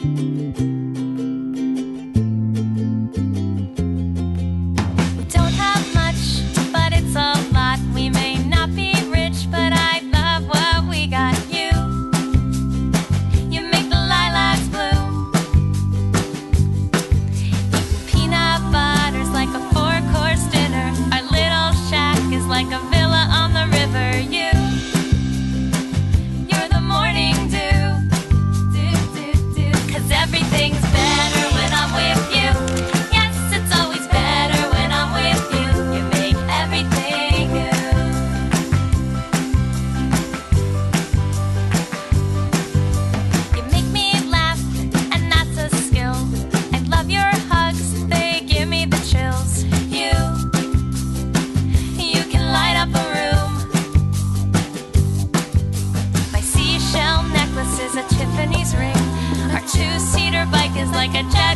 Don't have much, but it's a lot. We may not be rich, but I love what we got. You make the lilacs bloom. Peanut butter's like a four-course dinner. Our little shack is like a villa on the river. You're the morning dew. 'Cause everything's better when I'm with you. Yes, it's always better when I'm with you. You make everything new. You make me laugh, and that's a skill. I love your hugs, they give me the chills. You can light up a room. My seashell necklace is a Tiffany's ring. Our two-seater bike is like a jet